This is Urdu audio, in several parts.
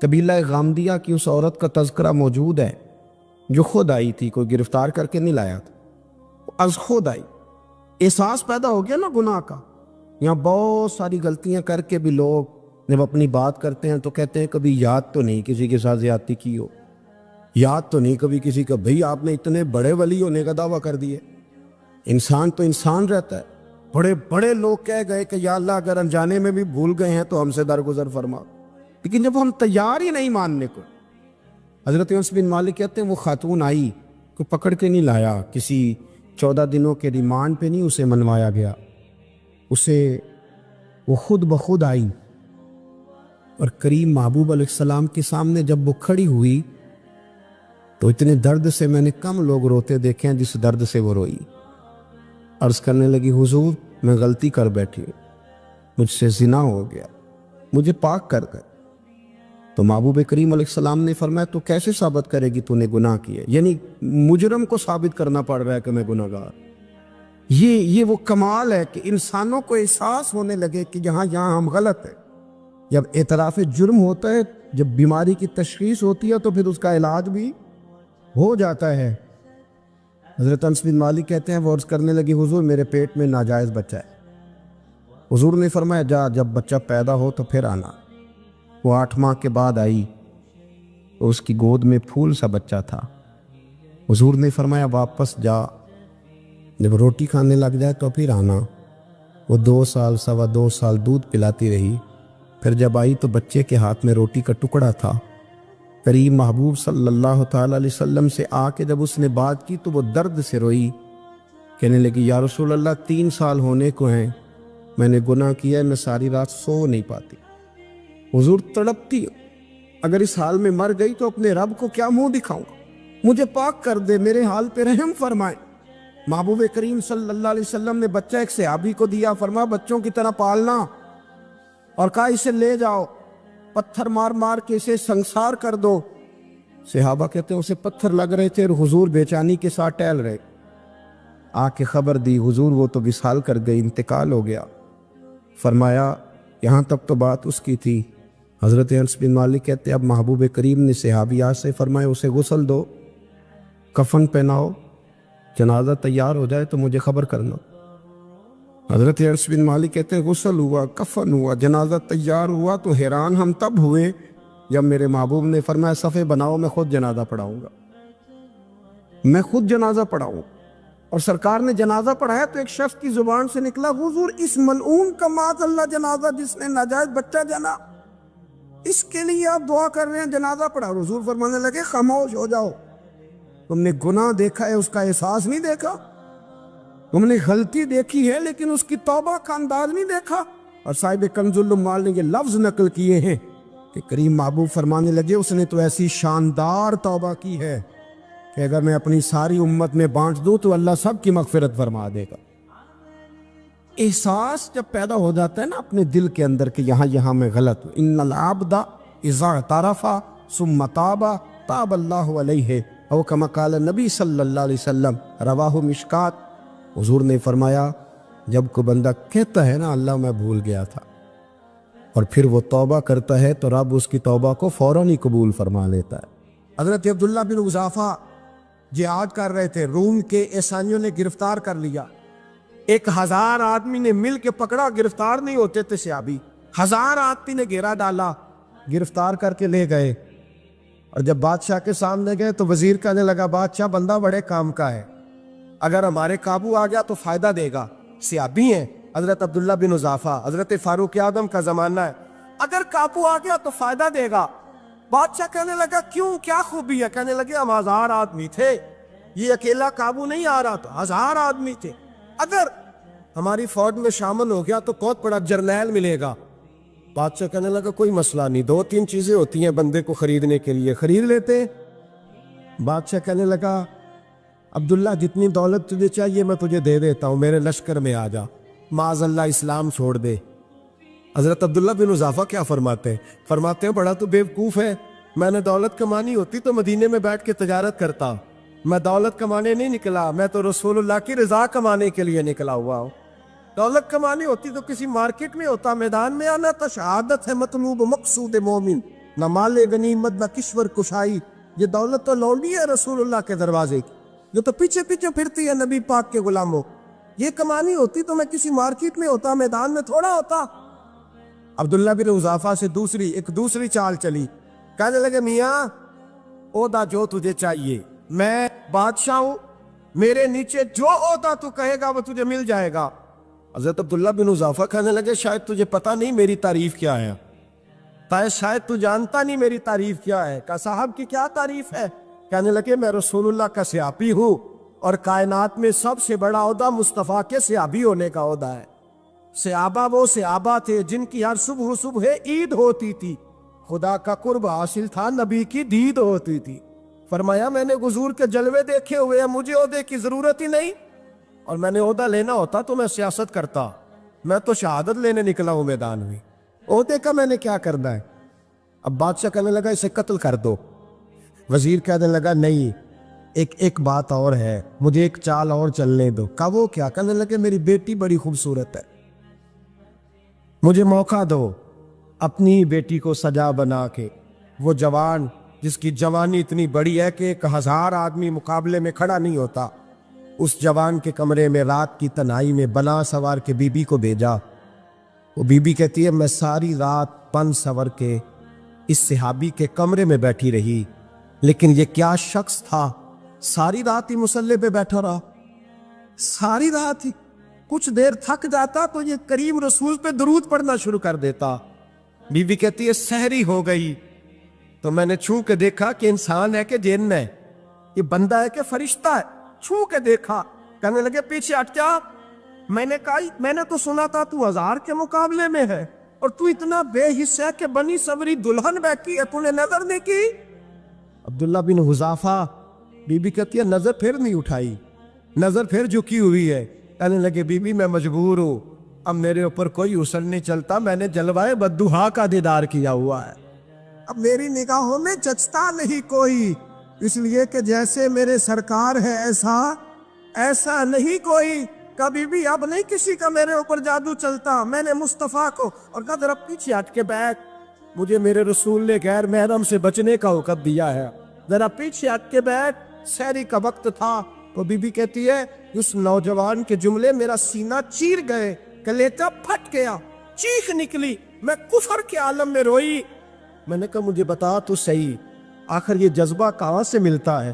قبیلہ غامدیہ کی اس عورت کا تذکرہ موجود ہے جو خود آئی تھی، کوئی گرفتار کر کے نہیں لایا تھا، از خود آئی۔ احساس پیدا ہو گیا نا گناہ کا۔ یہاں بہت ساری غلطیاں کر کے بھی لوگ جب اپنی بات کرتے ہیں تو کہتے ہیں کبھی یاد تو نہیں کسی کے ساتھ زیادتی کی ہو، یاد تو نہیں کبھی کسی کا، بھئی آپ نے اتنے بڑے ولی ہونے کا دعویٰ کر دیے۔ انسان تو انسان رہتا ہے۔ بڑے بڑے لوگ کہہ گئے کہ یا اللہ اگر انجانے میں بھی بھول گئے ہیں تو ہم سے درگزر فرما، لیکن جب ہم تیار ہی نہیں ماننے کو۔ حضرت انس بن مالک کہتے ہیں وہ خاتون آئی، کوئی پکڑ کے نہیں لایا، کسی 14 دنوں کے ریمانڈ پہ نہیں اسے منوایا گیا، اسے وہ خود بخود آئی، اور کریم محبوب علیہ السلام کے سامنے جب وہ کھڑی ہوئی تو اتنے درد سے میں نے کم لوگ روتے دیکھے ہیں جس درد سے وہ روئی۔ عرض کرنے لگی حضور میں غلطی کر بیٹھی ہوں، مجھ سے زنا ہو گیا، مجھے پاک کر دے۔ تو محبوب کریم علیہ السلام نے فرمایا تو کیسے ثابت کرے گی تو نے گناہ کیے؟ یعنی مجرم کو ثابت کرنا پڑ رہا ہے کہ میں گناہ گار۔ یہ وہ کمال ہے کہ انسانوں کو احساس ہونے لگے کہ یہاں ہم غلط ہیں۔ جب اعتراف جرم ہوتا ہے، جب بیماری کی تشخیص ہوتی ہے تو پھر اس کا علاج بھی ہو جاتا ہے۔ حضرت انس بن مالک کہتے ہیں وہ عرض کرنے لگی حضور میرے پیٹ میں ناجائز بچہ ہے۔ حضور نے فرمایا جا جب بچہ پیدا ہو تو پھر آنا۔ وہ 8 ماہ کے بعد آئی تو اس کی گود میں پھول سا بچہ تھا۔ حضور نے فرمایا واپس جا، جب روٹی کھانے لگ جائے تو پھر آنا۔ وہ 2 سال 2.25 سال دودھ پلاتی رہی، پھر جب آئی تو بچے کے ہاتھ میں روٹی کا ٹکڑا تھا۔ کریم محبوب صلی اللہ تعالی علیہ وسلم سے آ کے جب اس نے بات کی تو وہ درد سے روئی، کہنے لگی یا رسول اللہ 3 سال ہونے کو ہیں، میں نے گناہ کیا ہے، میں ساری رات سو نہیں پاتی۔ حضور تڑپتی، اگر اس حال میں مر گئی تو اپنے رب کو کیا منہ دکھاؤں گا، مجھے پاک کر دے، میرے حال پہ رحم فرمائے۔ محبوب کریم صلی اللہ علیہ وسلم نے بچہ ایک صحابی کو دیا، فرمایا بچوں کی طرح پالنا، اور کہا اسے لے جاؤ، پتھر مار مار کے اسے سنسار کر دو۔ صحابہ کہتے ہیں اسے پتھر لگ رہے تھے اور حضور بے چینی کے ساتھ ٹہل رہے۔ آ کے خبر دی حضور وہ تو وصال کر گئی، انتقال ہو گیا۔ فرمایا یہاں تک تو بات اس کی تھی۔ حضرت انس بن مالک کہتے ہیں اب محبوب کریم نے صحابیات سے فرمایا اسے غسل دو، کفن پہناؤ، جنازہ تیار ہو جائے تو مجھے خبر کرنا۔ حضرت انس بن مالک کہتے ہیں غسل ہوا، کفن ہوا، جنازہ تیار ہوا تو حیران ہم تب ہوئے جب میرے محبوب نے فرمایا صفے بناؤ، میں خود جنازہ پڑھاؤں گا، میں خود جنازہ پڑھاؤں۔ اور سرکار نے جنازہ پڑھایا تو ایک شخص کی زبان سے نکلا حضور اس ملعون کا معاذ اللہ جنازہ جس نے ناجائز بچہ جنا، اس کے لیے آپ دعا کر رہے ہیں، جنازہ پڑھا۔ حضور فرمانے لگے خاموش ہو جاؤ، تم نے گناہ دیکھا ہے، اس کا احساس نہیں دیکھا، تم نے غلطی دیکھی ہے لیکن اس کی توبہ کا انداز نہیں دیکھا۔ اور صاحب کنز العمال نے یہ لفظ نقل کیے ہیں کہ کریم محبوب فرمانے لگے اس نے تو ایسی شاندار توبہ کی ہے کہ اگر میں اپنی ساری امت میں بانٹ دوں تو اللہ سب کی مغفرت فرما دے گا۔ احساس جب پیدا ہو جاتا ہے نا اپنے دل کے اندر کہ یہاں میں غلط ہوں، ان العبد اذا اعترف ثم تاب تاب اللہ علیہ او کما قال نبی صلی اللہ علیہ وسلم، رواہ مشکات۔ حضور نے فرمایا جب کوئی بندہ کہتا ہے نا اللہ میں بھول گیا تھا، اور پھر وہ توبہ کرتا ہے تو رب اس کی توبہ کو فوراً ہی قبول فرما لیتا ہے۔ حضرت عبداللہ بن حذافہ جہاد کر رہے تھے، روم کے عیسائیوں نے گرفتار کر لیا، 1000 آدمی نے مل کے پکڑا، گرفتار نہیں ہوتے تھے صحابی، 1000 آدمی نے گھیرا ڈالا، گرفتار کر کے لے گئے۔ اور جب بادشاہ کے سامنے گئے تو وزیر کہنے لگا بادشاہ بندہ بڑے کام کا ہے، اگر ہمارے قابو آ گیا تو فائدہ دے گا، صحابی ہیں حضرت عبداللہ بن حذافہ، حضرت فاروق اعظم کا زمانہ ہے، اگر قابو آ گیا تو فائدہ دے گا۔ بادشاہ کہنے لگا کیوں، کیا خوبی ہے؟ کہنے لگے ہم 1000 آدمی تھے، یہ اکیلا قابو نہیں آ رہا، تو 1000 آدمی تھے، اگر ہماری فوج میں شامل ہو گیا تو بہت بڑا جرنیل ملے گا۔ بادشاہ کہنے لگا کوئی مسئلہ نہیں، 2-3 چیزیں ہوتی ہیں بندے کو خریدنے کے لیے، خرید لیتے۔ بادشاہ کہنے لگا عبداللہ جتنی دولت تجھے چاہیے میں تجھے دے دیتا ہوں، میرے لشکر میں آ جا، معاذ اللہ اسلام چھوڑ دے۔ حضرت عبداللہ بن حذافہ کیا فرماتے ہیں بڑا تو بیوقوف ہے، میں نے دولت کمانی ہوتی تو مدینے میں بیٹھ کے تجارت کرتا، میں دولت کمانے نہیں نکلا، میں تو رسول اللہ کی رضا کمانے کے لیے نکلا ہوا ہوں، دولت کمانی ہوتی تو کسی مارکیٹ میں ہوتا، میدان میں آنا تو شہادت ہے مطلوب مقصود مومن، نہ مال غنیمت نہ کشور کشائی، یہ دولت تو لونڈی ہے رسول اللہ کے دروازے کی، جو تو پیچھے پیچھے پھرتی ہے نبی پاک کے غلاموں۔ یہ کمانی ہوتی تو میں کسی مارکیٹ میں ہوتا، میدان میں تھوڑا ہوتا۔ عبداللہ بن حذافہ سے دوسری چال چلی، کہنے لگے میاں عہدہ جو تجھے چاہیے، میں بادشاہ ہوں، میرے نیچے جو عہدہ تو کہے گا وہ تجھے مل جائے گا۔ حضرت عبداللہ بن حذافہ کہنے لگے شاید تجھے پتہ نہیں میری تعریف کیا ہے، شاید تو جانتا نہیں میری تعریف کیا ہے۔ کہا صاحب کی کیا تعریف ہے؟ کہنے لگے میں رسول اللہ کا صحابی ہوں، اور کائنات میں سب سے بڑا عہدہ مصطفیٰ کے صحابی ہونے کا عہدہ ہے۔ صحابہ وہ صحابہ تھے جن کی ہر صبح عید ہوتی تھی، خدا کا قرب حاصل تھا، نبی کی دید ہوتی تھی۔ فرمایا میں نے حضور کے جلوے دیکھے ہوئے ہیں، مجھے عہدے کی ضرورت ہی نہیں، اور میں نے عہدہ لینا ہوتا تو میں سیاست کرتا، میں تو شہادت لینے نکلا ہوں میدان میں، عہدے کا میں نے کیا کرنا ہے؟ اب بادشاہ کہنے لگا اسے قتل کر دو۔ وزیر کہنے لگا نہیں، ایک بات اور ہے، مجھے ایک چال اور چلنے دو۔ کہا وہ کیا؟ کہنے لگے میری بیٹی بڑی خوبصورت ہے، مجھے موقع دو اپنی بیٹی کو سجا بنا کے، وہ جوان جس کی جوانی اتنی بڑی ہے کہ 1000 آدمی مقابلے میں کھڑا نہیں ہوتا، اس جوان کے کمرے میں رات کی تنہائی میں بنا سوار کے بی بی کو بھیجا۔ وہ بی بی کہتی ہے میں ساری رات بن سور کے اس صحابی کے کمرے میں بیٹھی رہی، لیکن یہ کیا شخص تھا، ساری رات ہی مصلے پہ بیٹھا رہا، ساری رات ہی، کچھ دیر تھک جاتا تو یہ کریم رسول پہ درود پڑھنا شروع کر دیتا۔ بی بی کہتی ہے سحری ہو گئی تو میں نے چھو کے دیکھا کہ انسان ہے کہ جن ہے، یہ بندہ ہے کہ فرشتہ ہے، چھو کے دیکھا۔ کہنے لگے پیچھے ہٹ جا۔ میں نے کہا میں نے تو سنا تھا تو 1000 کے مقابلے میں ہے، اور تو اتنا بے حس ہے کہ بنی سوری دلہن بیٹھی ہے، تو نے نظر نہیں کی؟ عبداللہ بن حذافہ، بی بی کہتی ہے نظر پھر نہیں اٹھائی، نظر پھر جھکی ہوئی ہے۔ کہنے لگے بی بی میں مجبور ہوں، اب میرے اوپر کوئی حسن نہیں چلتا، میں نے جلوائے بدوہا کا دیدار کیا ہوا ہے، اب میری نگاہوں میں جچتا نہیں کوئی، اس لیے کہ جیسے میرے سرکار ہے ایسا نہیں کوئی، کبھی بھی اب نہیں کسی کا میرے اوپر جادو چلتا۔ میں نے مصطفیٰ کو اور کہا ذرا پیچھے ہٹ کے بیٹھ، مجھے میرے رسول نے غیر محرم سے بچنے کا حکم دیا ہے، ذرا پیچھے ہٹ کے بیٹھ۔ سحری کا وقت تھا تو بی بی کہتی ہے اس نوجوان کے جملے میرا سینہ چیر گئے، کلیجہ پھٹ گیا، چیخ نکلی، میں کفر کے عالم میں روئی۔ میں نے کہا مجھے بتا تو صحیح، آخر یہ جذبہ کہاں سے ملتا ہے؟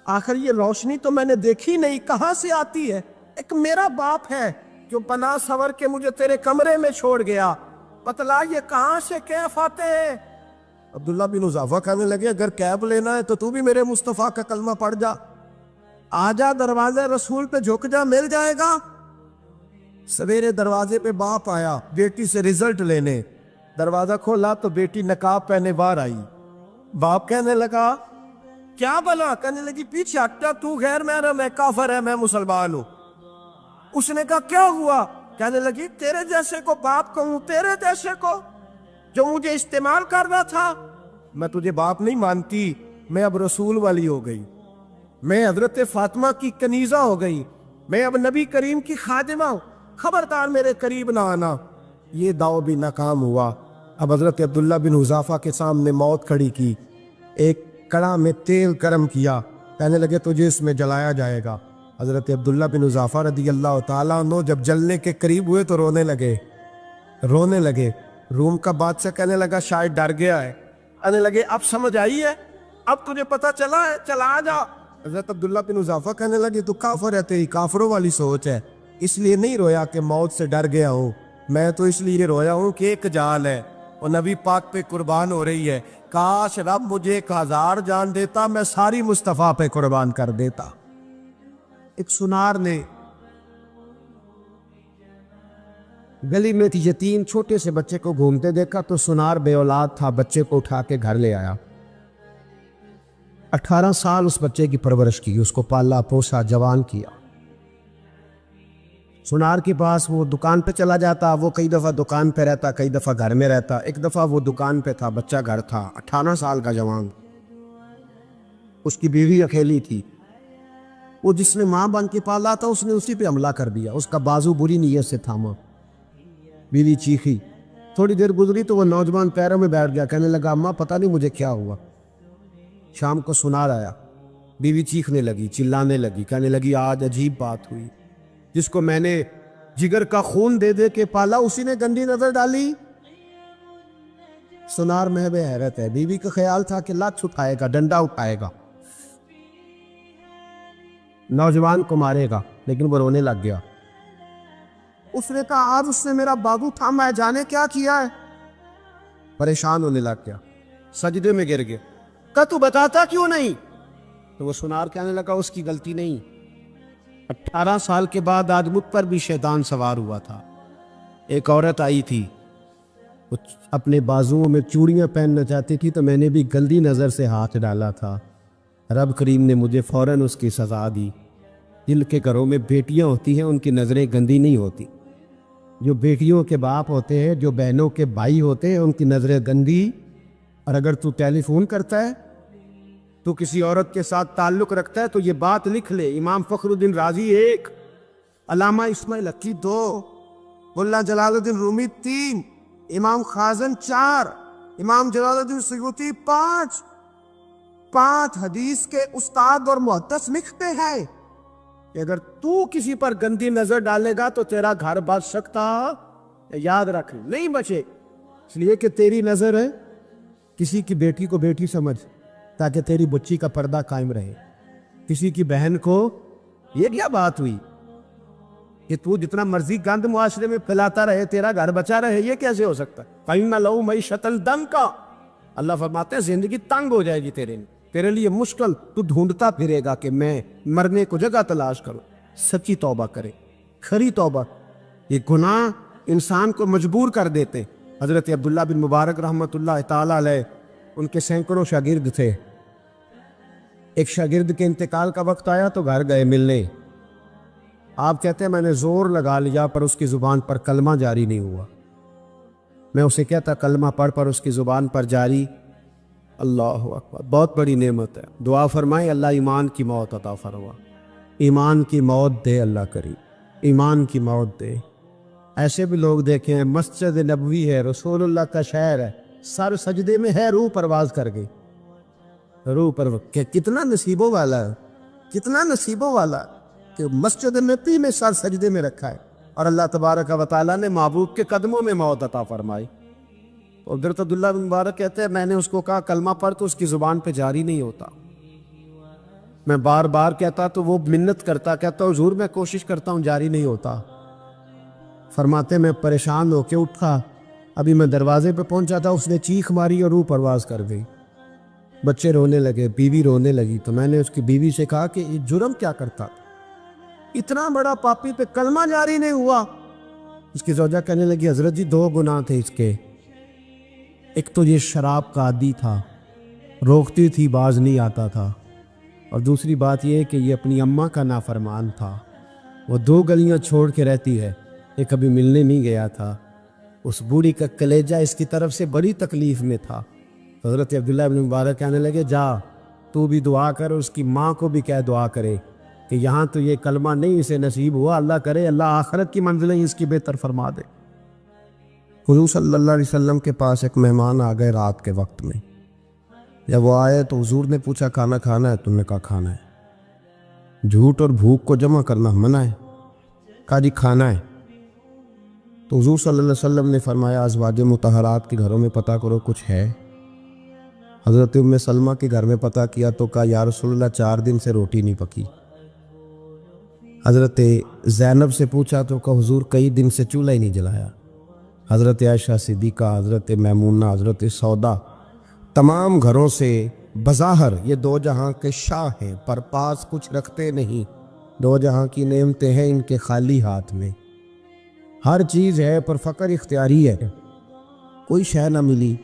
آخر یہ روشنی تو میں نے دیکھی نہیں، کہاں سے آتی ہے؟ ایک میرا باپ ہے جو بنا سور کے مجھے تیرے کمرے میں چھوڑ گیا، بتلا یہ کہاں سے کیف آتے ہیں؟ عبداللہ بن حذافہ کہنے لگے اگر کیب لینا ہے تو تو بھی میرے مصطفیٰ کا کلمہ پڑھ جا، آجا دروازے رسول پہ جھک جا، مل جائے گا۔ سویرے دروازے پہ باپ آیا بیٹی سے رزلٹ لینے، دروازہ کھولا تو بیٹی نقاب پہنے باہر آئی۔ باپ کہنے لگا کیا بلا؟ کہنے لگی پیچھے ہٹا، تو غیر محرم ہے، کافر ہے، میں مسلمان ہوں۔ اس نے کہا کیا ہوا؟ کہنے لگی تیرے جیسے کو باپ کہوں، تیرے جیسے کو جو مجھے استعمال کر رہا تھا؟ میں تجھے باپ نہیں مانتی، میں اب رسول والی ہو گئی، میں حضرت فاطمہ کی کنیزہ ہو گئی، میں اب نبی کریم کی خادمہ ہوں، خبردار میرے قریب نہ آنا۔ یہ داؤ بھی ناکام ہوا۔ اب حضرت عبداللہ بن حذافہ کے سامنے موت کھڑی کی، ایک کڑا میں تیل گرم کیا، کہنے لگے تجھے اس میں جلایا جائے گا۔ حضرت عبداللہ بن حذافہ رضی اللہ تعالیٰ عنہ جب جلنے کے قریب ہوئے تو رونے لگے۔ روم کا بادشاہ کہنے لگا شاید ڈر گیا ہے، کہنے لگے اب سمجھ آئی ہے، اب تجھے پتہ چلا ہے، چلا آ جا۔ حضرت عبداللہ بن حذافہ کہنے لگے تو کافر ہے، تیری کافروں والی سوچ ہے، اس لیے نہیں رویا کہ موت سے ڈر گیا ہوں، میں تو اس لیے رویا ہوں کہ ایک جان ہے وہ نبی پاک پہ قربان ہو رہی ہے، کاش رب مجھے 1000 جان دیتا، میں ساری مصطفیٰ پہ قربان کر دیتا۔ ایک سنار نے گلی میں یتیم چھوٹے سے بچے کو گھومتے دیکھا تو سنار بے اولاد تھا، بچے کو اٹھا کے گھر لے آیا، 18 سال اس بچے کی پرورش کی، اس کو پالا پوسا، جوان کیا۔ سنار کے پاس وہ دکان پہ چلا جاتا، وہ کئی دفعہ دکان پہ رہتا، کئی دفعہ گھر میں رہتا۔ ایک دفعہ وہ دکان پہ تھا، بچہ گھر تھا، 18 سال کا جوان، اس کی بیوی اکیلی تھی، وہ جس نے ماں بن کے پالا تھا اس نے اسی پہ حملہ کر دیا، اس کا بازو بری نیت سے تھاما، بیوی چیخی، تھوڑی دیر گزری تو وہ نوجوان پیروں میں بیٹھ گیا، کہنے لگا اماں پتہ نہیں مجھے کیا ہوا۔ شام کو سنار آیا، بیوی چیخنے لگی، چلانے لگی، کہنے لگی آج عجیب بات ہوئی، جس کو میں نے جگر کا خون دے دے کے پالا اسی نے گندی نظر ڈالی۔ سنار محو حیرت ہے، بیوی کا خیال تھا کہ لات اٹھائے گا، ڈنڈا اٹھائے گا، نوجوان کو مارے گا، لیکن وہ رونے لگ گیا۔ اس نے کہا آج اس نے میرا بازو تھاما ہے، جانے کیا کیا ہے۔ پریشان ہونے لگ گیا، سجدے میں گر گیا، کہا تو بتاتا کیوں نہیں؟ تو وہ سنار کہنے لگا اس کی غلطی نہیں، 18 سال کے بعد آج مجھ پر بھی شیطان سوار ہوا تھا۔ ایک عورت آئی تھی، وہ اپنے بازوؤں میں چوڑیاں پہننا چاہتی تھی تو میں نے بھی گندی نظر سے ہاتھ ڈالا تھا، رب کریم نے مجھے فوراً اس کی سزا دی۔ جن کے گھروں میں بیٹیاں ہوتی ہیں ان کی نظریں گندی نہیں ہوتی، جو بیٹیوں کے باپ ہوتے ہیں، جو بہنوں کے بھائی ہوتے ہیں، ان کی نظریں گندی۔ اور اگر تو ٹیلی فون کرتا ہے، تو کسی عورت کے ساتھ تعلق رکھتا ہے، تو یہ بات لکھ لے، امام فخر الدین رازی 1، علامہ اسماعیل حقی 2، ملا جلال الدین رومی 3، امام خازن 4، امام جلال الدین سیوطی 5 حدیث کے استاد اور محدث لکھتے ہیں کہ اگر تو کسی پر گندی نظر ڈالے گا تو تیرا گھر بچ سکتا، یاد رکھ نہیں بچے، اس لیے کہ تیری نظر ہے، کسی کی بیٹی کو بیٹی سمجھ تاکہ تیری بچی کا پردہ قائم رہے، کسی کی بہن کو، یہ کیا بات ہوئی کہ تو جتنا مرضی گند معاشرے میں پھیلاتا رہے تیرا گھر بچا رہے، یہ کیسے ہو سکتا ہے؟ فَإِنَّ لَهُ مَعِيشَةً ضَنْكَ، اللہ فرماتے ہیں زندگی تنگ ہو جائے گی تیرے لیے مشکل، تو ڈھونڈتا پھرے گا کہ میں مرنے کو جگہ تلاش کروں۔ سچی توبہ کرے، کھری توبہ۔ یہ گناہ انسان کو مجبور کر دیتے۔ حضرت عبداللہ بن مبارک رحمۃ اللہ تعالیٰ علیہ، ان کے سینکڑوں شاگرد تھے، ایک شاگرد کے انتقال کا وقت آیا تو گھر گئے ملنے، آپ کہتے ہیں میں نے زور لگا لیا پر اس کی زبان پر کلمہ جاری نہیں ہوا، میں اسے کہتا کلمہ پڑھ پر اس کی زبان پر جاری، اللہ اکبر، بہت بڑی نعمت ہے، دعا فرمائیں اللہ ایمان کی موت عطا فرما، ایمان کی موت دے اللہ کریم، ایمان کی موت دے۔ ایسے بھی لوگ دیکھیں ہیں، مسجد نبوی ہے، رسول اللہ کا شہر ہے، سر سجدے میں ہے، روح پرواز کر گئی، روح پر کتنا نصیبوں والا ہے، کتنا نصیبوں والا کہ مسجد نبی میں سر سجدے میں رکھا ہے، اور اللہ تبارک و تعالیٰ نے محبوب کے قدموں میں موت عطا فرمائی۔ تو حضرت عبداللہ بن مبارک کہتے ہیں میں نے اس کو کہا کلمہ پڑھ تو اس کی زبان پہ جاری نہیں ہوتا، میں بار بار کہتا تو وہ منت کرتا، کہتا حضور میں کوشش کرتا ہوں جاری نہیں ہوتا۔ فرماتے میں پریشان ہو کے اٹھا، ابھی میں دروازے پہ پہنچا تھا، اس نے چیخ ماری اور روح پرواز کر گئی، بچے رونے لگے، بیوی رونے لگی، تو میں نے اس کی بیوی سے کہا کہ یہ جرم کیا کرتا، اتنا بڑا پاپی پہ کلمہ جاری نہیں ہوا۔ اس کی زوجہ کہنے لگی حضرت جی 2 گناہ تھے اس کے، ایک تو یہ شراب کا عادی تھا، روکتی تھی باز نہیں آتا تھا، اور دوسری بات یہ کہ یہ اپنی اماں کا نافرمان تھا، وہ 2 گلیاں چھوڑ کے رہتی ہے، یہ کبھی ملنے نہیں گیا تھا، اس بوڑھی کا کلیجہ اس کی طرف سے بڑی تکلیف میں تھا۔ حضرت عبداللہ بن مبارک کہنے لگے جا تو بھی دعا کر، اس کی ماں کو بھی کہہ دعا کرے کہ یہاں تو یہ کلمہ نہیں اسے نصیب ہوا، اللہ کرے اللہ آخرت کی منزلیں اس کی بہتر فرما دے۔ حضور صلی اللہ علیہ وسلم کے پاس ایک مہمان آ گئے رات کے وقت میں، جب وہ آئے تو حضور نے پوچھا کھانا کھانا ہے؟ تم نے کہا کھانا ہے۔ جھوٹ اور بھوک کو جمع کرنا منع ہے، کہا جی کھانا ہے۔ تو حضور صلی اللہ علیہ وسلم نے فرمایا ازواج مطہرات کے گھروں میں پتہ کرو کچھ ہے۔ حضرت ام سلمہ کے گھر میں پتہ کیا تو کہا یا رسول اللہ 4 دن سے روٹی نہیں پکی۔ حضرت زینب سے پوچھا تو کہا حضور کئی دن سے چولہا ہی نہیں جلایا۔ حضرت عائشہ صدیقہ، حضرت میمونہ، حضرت سودا، تمام گھروں سے بظاہر یہ 2 جہاں کے شاہ ہیں پر پاس کچھ رکھتے نہیں، 2 جہاں کی نعمتیں ہیں ان کے خالی ہاتھ میں، ہر چیز ہے پر فقر اختیاری ہے، کوئی شے نہ ملی۔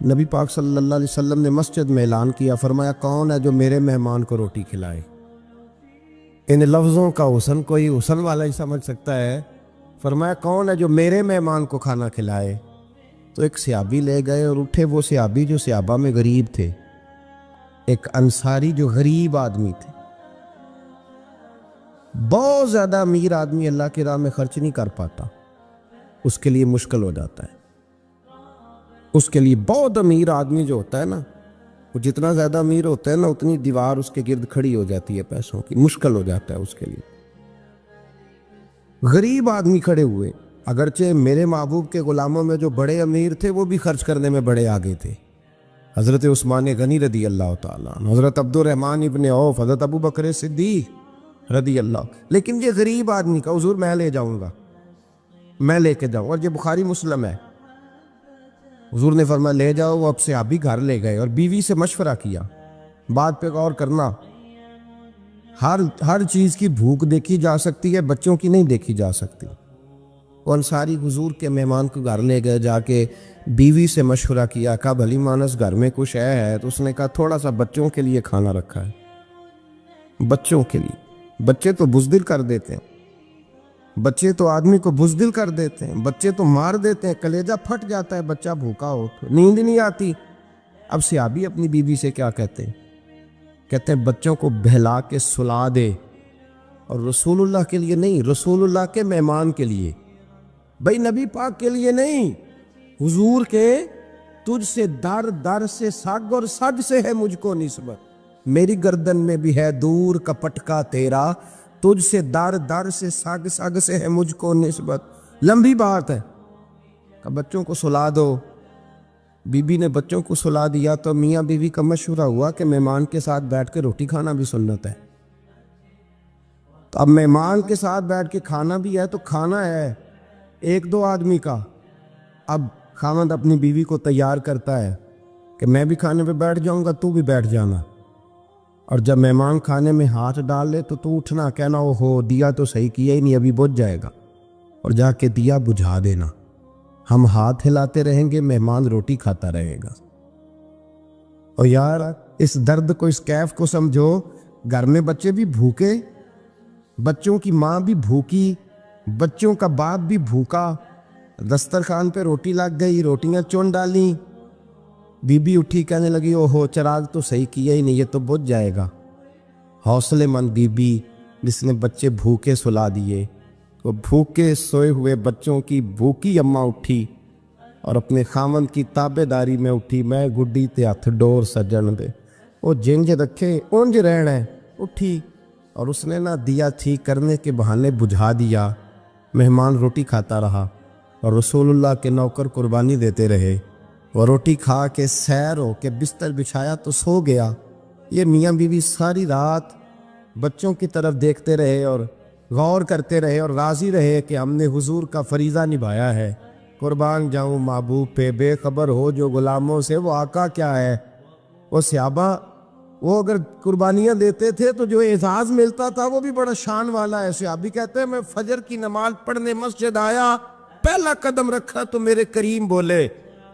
نبی پاک صلی اللہ علیہ وسلم نے مسجد میں اعلان کیا، فرمایا کون ہے جو میرے مہمان کو روٹی کھلائے؟ ان لفظوں کا حسن کوئی حسن والا ہی سمجھ سکتا ہے، فرمایا کون ہے جو میرے مہمان کو کھانا کھلائے؟ تو ایک صحابی لے گئے اور اٹھے، وہ صحابی جو صحابہ میں غریب تھے، ایک انصاری جو غریب آدمی تھے، بہت زیادہ امیر آدمی اللہ کی راہ میں خرچ نہیں کر پاتا، اس کے لیے مشکل ہو جاتا ہے، اس کے لیے بہت امیر آدمی جو ہوتا ہے نا، وہ جتنا زیادہ امیر ہوتا ہے نا اتنی دیوار اس کے گرد کھڑی ہو جاتی ہے پیسوں کی، مشکل ہو جاتا ہے اس کے لیے۔ غریب آدمی کھڑے ہوئے، اگرچہ میرے محبوب کے غلاموں میں جو بڑے امیر تھے وہ بھی خرچ کرنے میں بڑے آگے تھے، حضرت عثمان غنی رضی اللہ تعالیٰ عنہ، حضرت عبد الرحمن ابن عوف، حضرت ابو بکر صدیق رضی اللہ۔ لیکن یہ غریب آدمی کا حضور میں لے جاؤں گا، میں لے کے جاؤں، اور یہ بخاری مسلم ہے، حضور نے فرمایا لے جاؤ۔ وہ اب سے آپ بھی گھر لے گئے اور بیوی سے مشورہ کیا، بات پہ غور کرنا، ہر چیز کی بھوک دیکھی جا سکتی ہے، بچوں کی نہیں دیکھی جا سکتی۔ وہ انصاری حضور کے مہمان کو گھر لے گئے، جا کے بیوی سے مشورہ کیا، کہا بھلی مانس گھر میں کچھ ہے؟ تو اس نے کہا تھوڑا سا بچوں کے لیے کھانا رکھا ہے، بچوں کے لیے۔ بچے تو بزدل کر دیتے ہیں، بچے تو آدمی کو بزدل کر دیتے ہیں، بچے تو مار دیتے ہیں، کلیجہ پھٹ جاتا ہے بچہ بھوکا ہو تو، نیند نہیں آتی۔ اب صحابی اپنی بیوی سے کیا کہتے ہیں؟ کہتے ہیں بچوں کو بہلا کے سلا دے، اور رسول اللہ کے لیے نہیں، رسول اللہ کے مہمان کے لیے، بھائی نبی پاک کے لیے نہیں، حضور کے تجھ سے در در سے سگ اور سگ سے ہے مجھ کو نسبت، میری گردن میں بھی ہے دور کا پٹکا تیرا، تجھ سے در در سے سگ سگ سے ہے مجھ کو نسبت۔ لمبی بات ہے کہ بچوں کو سلا دو۔ بی بی نے بچوں کو سلا دیا تو میاں بیوی کا مشورہ ہوا کہ مہمان کے ساتھ بیٹھ کے روٹی کھانا بھی سنت ہے۔ تو اب مہمان کے ساتھ بیٹھ کے کھانا بھی ہے تو کھانا ہے ایک دو آدمی کا۔ اب خاوند اپنی بیوی کو تیار کرتا ہے کہ میں بھی کھانے پہ بیٹھ جاؤں گا، تو بھی بیٹھ جانا، اور جب مہمان کھانے میں ہاتھ ڈال لے تو اٹھنا، کہنا او ہو دیا تو صحیح کیا ہی نہیں، ابھی بجھ جائے گا، اور جا کے دیا بجھا دینا۔ ہم ہاتھ ہلاتے رہیں گے، مہمان روٹی کھاتا رہے گا۔ اور یار اس درد کو، اس کیف کو سمجھو، گھر میں بچے بھی بھوکے، بچوں کی ماں بھی بھوکی، بچوں کا باپ بھی بھوکا، دسترخوان پہ روٹی لگ گئی، روٹیاں چون ڈالیں، بی بی اٹھی کہنے لگی او ہو چراغ تو صحیح کیا ہی نہیں، یہ تو بجھ جائے گا۔ حوصلے مند بی بی جس نے بچے بھوکے سلا دیے، وہ بھوکے سوئے ہوئے بچوں کی بھوکی اماں اٹھی اور اپنے خاوند کی تابع داری میں اٹھی، میں گڈی تے ہتھ ڈور سجن دے، وہ جنج رکھے اونج رہنا ہے، اٹھی اور اس نے نہ دیا ٹھیک کرنے کے بہانے بجھا دیا۔ مہمان روٹی کھاتا رہا اور رسول اللہ کے نوکر قربانی دیتے رہے۔ وہ روٹی کھا کے سیر ہو کے بستر بچھایا تو سو گیا۔ یہ میاں بیوی ساری رات بچوں کی طرف دیکھتے رہے اور غور کرتے رہے اور راضی رہے کہ ہم نے حضور کا فریضہ نبھایا ہے۔ قربان جاؤں محبوب پہ، بے خبر ہو جو غلاموں سے وہ آقا کیا ہے۔ وہ صحابہ وہ اگر قربانیاں دیتے تھے تو جو اعزاز ملتا تھا وہ بھی بڑا شان والا ہے۔ صحابی کہتے ہیں میں فجر کی نماز پڑھنے مسجد آیا، پہلا قدم رکھا تو میرے کریم بولے،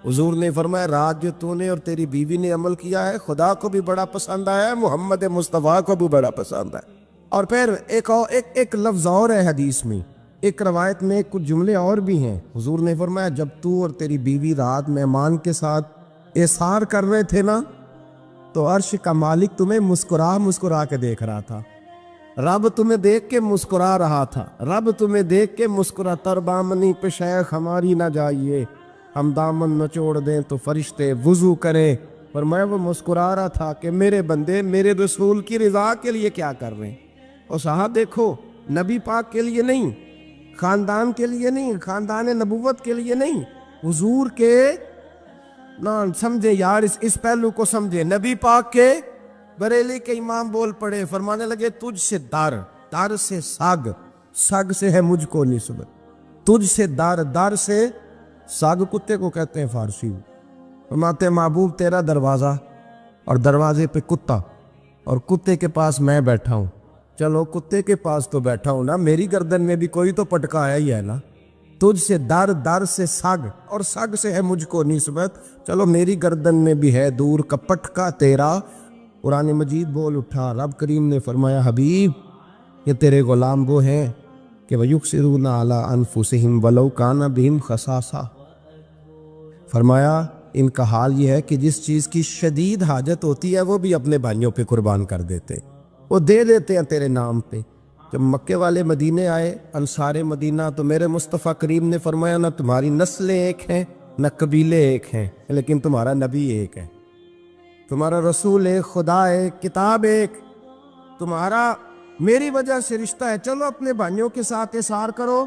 حضور نے فرمایا رات جو تو نے اور تیری بیوی نے عمل کیا ہے خدا کو بھی بڑا پسند آیا ہے، محمد مصطفیٰ کو بھی بڑا پسند ہے۔ اور پھر ایک لفظ اور ہے حدیث میں، ایک روایت میں کچھ جملے اور بھی ہیں۔ حضور نے فرمایا جب تو اور تیری بیوی رات مہمان کے ساتھ احسار کر رہے تھے نا تو عرش کا مالک تمہیں مسکرا کے دیکھ رہا تھا، رب تمہیں دیکھ کے مسکرا رہا تھا، رب تمہیں دیکھ کے مسکرا، تربامنی پہ شیخ ہماری نہ جائیے، ہم دامن نچوڑ دیں تو فرشتے وضو کریں۔ پر میں وہ مسکرا رہا تھا کہ میرے بندے میرے رسول کی رضا کے لیے کیا کر رہے ہیں۔ اور صاحب دیکھو، نبی پاک کے لیے نہیں، خاندان کے لیے نہیں، خاندان نبوت کے لیے نہیں، حضور کے نہ سمجھے یار، اس پہلو کو سمجھے۔ نبی پاک کے بریلی کے امام بول پڑے، فرمانے لگے تجھ سے در سے سگ سے ہے مجھ کو نسبت، تجھ سے در سے سگ کتے کو کہتے ہیں فارسی میں۔ فرماتے ہیں محبوب تیرا دروازہ اور دروازے پہ کتا، اور کتے کے پاس میں بیٹھا ہوں، چلو کتے کے پاس تو بیٹھا ہوں نا، میری گردن میں بھی کوئی تو پٹکا آیا ہی ہے نا، تجھ سے در سے سگ اور سگ سے ہے مجھ کو نسبت، چلو میری گردن میں بھی ہے دور کا پٹکا تیرا۔ قرآن مجید بول اٹھا، رب کریم نے فرمایا حبیب یہ تیرے غلام وہ ہیں کہ وَيُكْسِرُونَ عَلَىٰ أَنفُسِهِمْ وَلَوْ كَانَ بِهِمْ خَصَاصَةٌ، فرمایا ان کا حال یہ ہے کہ جس چیز کی شدید حاجت ہوتی ہے وہ بھی اپنے بھائیوں پہ قربان کر دیتے، وہ دے دیتے ہیں تیرے نام پہ۔ جب مکے والے مدینے آئے انصار مدینہ تو میرے مصطفیٰ کریم نے فرمایا نہ تمہاری نسلیں ایک ہیں نہ قبیلے ایک ہیں، لیکن تمہارا نبی ایک ہے، تمہارا رسول ایک، خدا ایک، کتاب ایک، تمہارا میری وجہ سے رشتہ ہے۔ چلو اپنے بھائیوں کے ساتھ احسار کرو،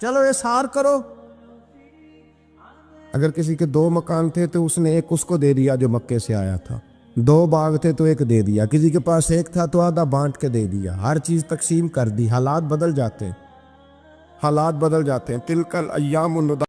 چلو احسار کرو۔ اگر کسی کے 2 مکان تھے تو اس نے ایک اس کو دے دیا جو مکے سے آیا تھا، 2 باغ تھے تو ایک دے دیا، کسی کے پاس ایک تھا تو آدھا بانٹ کے دے دیا، ہر چیز تقسیم کر دی۔ حالات بدل جاتے ہیں، حالات بدل جاتے ہیں۔ تلک الایام